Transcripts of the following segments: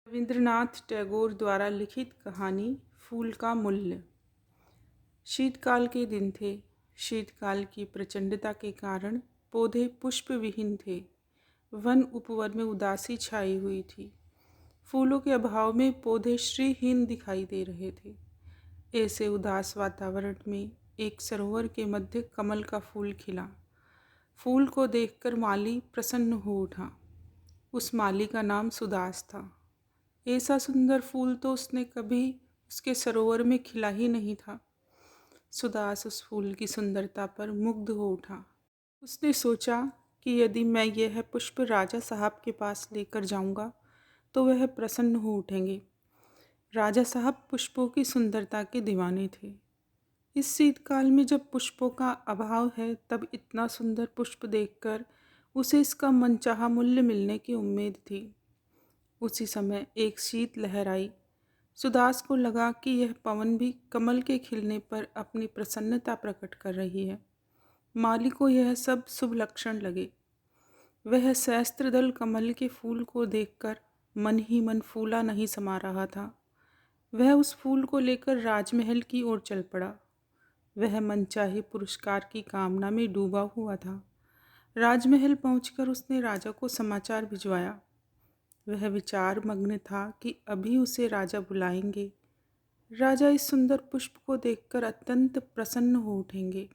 रविंद्रनाथ टैगोर द्वारा लिखित कहानी फूल का मूल्य। शीतकाल के दिन थे। शीतकाल की प्रचंडता के कारण पौधे पुष्प विहीन थे। वन उपवन में उदासी छाई हुई थी। फूलों के अभाव में पौधे श्रीहीन दिखाई दे रहे थे। ऐसे उदास वातावरण में एक सरोवर के मध्य कमल का फूल खिला। फूल को देखकर माली प्रसन्न हो उठा। उस माली का नाम सुदास था। ऐसा सुंदर फूल तो उसने कभी उसके सरोवर में खिला ही नहीं था। सुदास उस फूल की सुंदरता पर मुग्ध हो उठा। उसने सोचा कि यदि मैं यह पुष्प राजा साहब के पास लेकर जाऊंगा तो वह प्रसन्न हो उठेंगे। राजा साहब पुष्पों की सुंदरता के दीवाने थे। इस शीतकाल में जब पुष्पों का अभाव है तब इतना सुंदर पुष्प देखकर उसे इसका मनचाहा मूल्य मिलने की उम्मीद थी। उसी समय एक शीत लहर आई। सुदास को लगा कि यह पवन भी कमल के खिलने पर अपनी प्रसन्नता प्रकट कर रही है। माली को यह सब शुभ लक्षण लगे। वह सहस्त्रदल कमल के फूल को देखकर मन ही मन फूला नहीं समा रहा था। वह उस फूल को लेकर राजमहल की ओर चल पड़ा। वह मनचाहे पुरस्कार की कामना में डूबा हुआ था। राजमहल पहुंचकर उसने राजा को समाचार भिजवाया। वह विचार मग्न था कि अभी उसे राजा बुलाएंगे। राजा इस सुंदर पुष्प को देखकर अत्यंत प्रसन्न हो उठेंगे।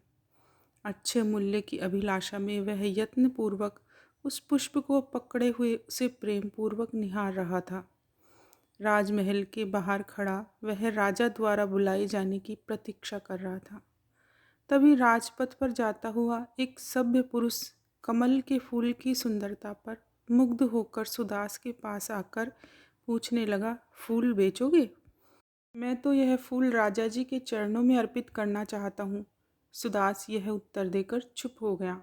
अच्छे मूल्य की अभिलाषा में वह यत्नपूर्वक उस पुष्प को पकड़े हुए उसे प्रेम पूर्वक निहार रहा था। राजमहल के बाहर खड़ा वह राजा द्वारा बुलाए जाने की प्रतीक्षा कर रहा था। तभी राजपथ पर जाता हुआ एक सभ्य पुरुष कमल के फूल की सुंदरता पर मुग्ध होकर सुदास के पास आकर पूछने लगा, फूल बेचोगे? मैं तो यह फूल राजा जी के चरणों में अर्पित करना चाहता हूँ। सुदास यह उत्तर देकर चुप हो गया।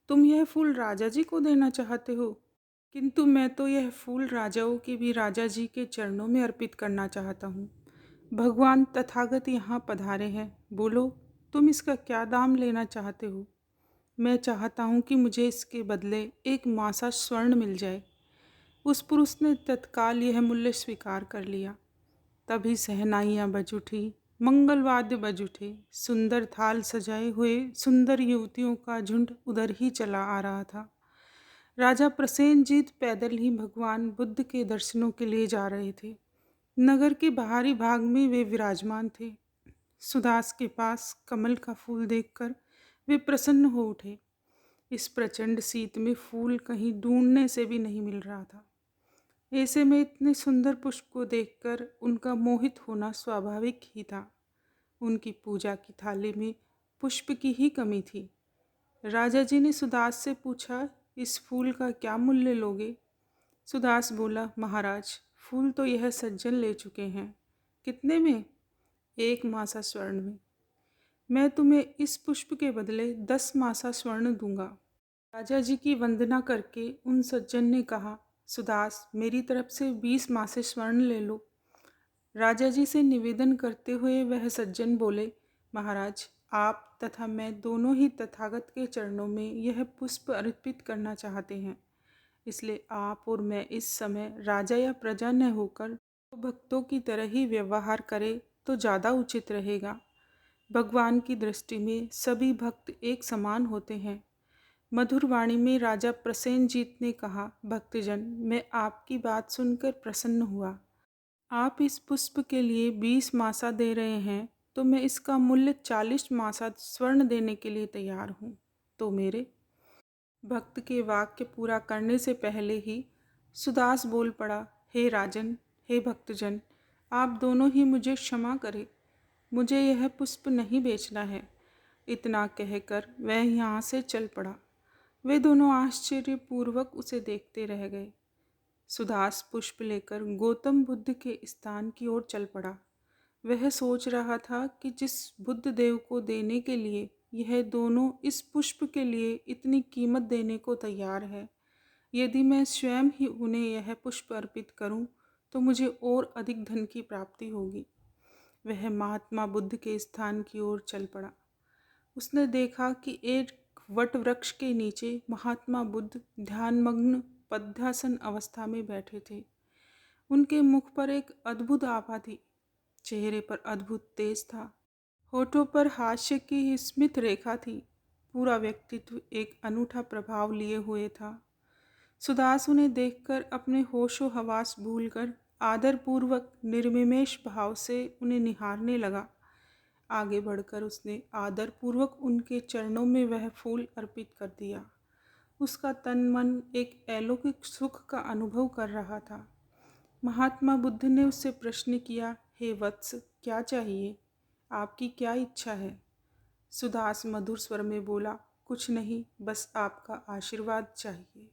तुम यह फूल राजा जी को देना चाहते हो? किंतु मैं तो यह फूल राजाओं के भी राजा जी के चरणों में अर्पित करना चाहता हूँ। भगवान तथागत यहाँ पधारे हैं। बोलो, तुम इसका क्या दाम लेना चाहते हो? मैं चाहता हूँ कि मुझे इसके बदले एक मासा स्वर्ण मिल जाए। उस पुरुष ने तत्काल यह मूल्य स्वीकार कर लिया। तभी सहनाइयाँ बज उठी, मंगलवाद्य बज उठे। सुंदर थाल सजाए हुए सुंदर युवतियों का झुंड उधर ही चला आ रहा था। राजा प्रसेनजीत पैदल ही भगवान बुद्ध के दर्शनों के लिए जा रहे थे। नगर के बाहरी भाग में वे विराजमान थे। सुदास के पास कमल का फूल देखकर वे प्रसन्न हो उठे। इस प्रचंड शीत में फूल कहीं ढूंढने से भी नहीं मिल रहा था। ऐसे में इतने सुंदर पुष्प को देखकर उनका मोहित होना स्वाभाविक ही था। उनकी पूजा की थाली में पुष्प की ही कमी थी। राजा जी ने सुदास से पूछा, इस फूल का क्या मूल्य लोगे? सुदास बोला, महाराज, फूल तो यह सज्जन ले चुके हैं। कितने में? 1 मासा स्वर्ण में। मैं तुम्हें इस पुष्प के बदले 10 मासा स्वर्ण दूंगा। राजा जी की वंदना करके उन सज्जन ने कहा, सुदास, मेरी तरफ से 20 मासे स्वर्ण ले लो। राजा जी से निवेदन करते हुए वह सज्जन बोले, महाराज, आप तथा मैं दोनों ही तथागत के चरणों में यह पुष्प अर्पित करना चाहते हैं। इसलिए आप और मैं इस समय राजा या प्रजा न होकर भक्तों की तरह ही व्यवहार करें तो ज़्यादा उचित रहेगा। भगवान की दृष्टि में सभी भक्त एक समान होते हैं। मधुर वाणी में राजा प्रसेनजीत ने कहा, भक्तजन, मैं आपकी बात सुनकर प्रसन्न हुआ। आप इस पुष्प के लिए 20 मासा दे रहे हैं तो मैं इसका मूल्य 40 मासा स्वर्ण देने के लिए तैयार हूँ। तो मेरे भक्त के वाक्य पूरा करने से पहले ही सुदास बोल पड़ा, हे राजन, हे भक्तजन, आप दोनों ही मुझे क्षमा करें। मुझे यह पुष्प नहीं बेचना है। इतना कहकर वह यहाँ से चल पड़ा। वे दोनों आश्चर्यपूर्वक उसे देखते रह गए। सुदास पुष्प लेकर गौतम बुद्ध के स्थान की ओर चल पड़ा। वह सोच रहा था कि जिस बुद्ध देव को देने के लिए यह दोनों इस पुष्प के लिए इतनी कीमत देने को तैयार है, यदि मैं स्वयं ही उन्हें यह पुष्प अर्पित करूं तो मुझे और अधिक धन की प्राप्ति होगी। वह महात्मा बुद्ध के स्थान की ओर चल पड़ा। उसने देखा कि एक वट वृक्ष के नीचे महात्मा बुद्ध ध्यानमग्न पद्यासन अवस्था में बैठे थे। उनके मुख पर एक अद्भुत आभा थी, चेहरे पर अद्भुत तेज था, होठों पर हास्य की स्मित रेखा थी। पूरा व्यक्तित्व एक अनूठा प्रभाव लिए हुए था। सुदास उन्हें देखकर अपने होशो हवास भूलकर आदरपूर्वक निर्विमेष भाव से उन्हें निहारने लगा। आगे बढ़कर उसने आदरपूर्वक उनके चरणों में वह फूल अर्पित कर दिया। उसका तन मन एक अलौकिक सुख का अनुभव कर रहा था। महात्मा बुद्ध ने उससे प्रश्न किया, हे वत्स, क्या चाहिए? आपकी क्या इच्छा है? सुदास मधुर स्वर में बोला, कुछ नहीं, बस आपका आशीर्वाद चाहिए।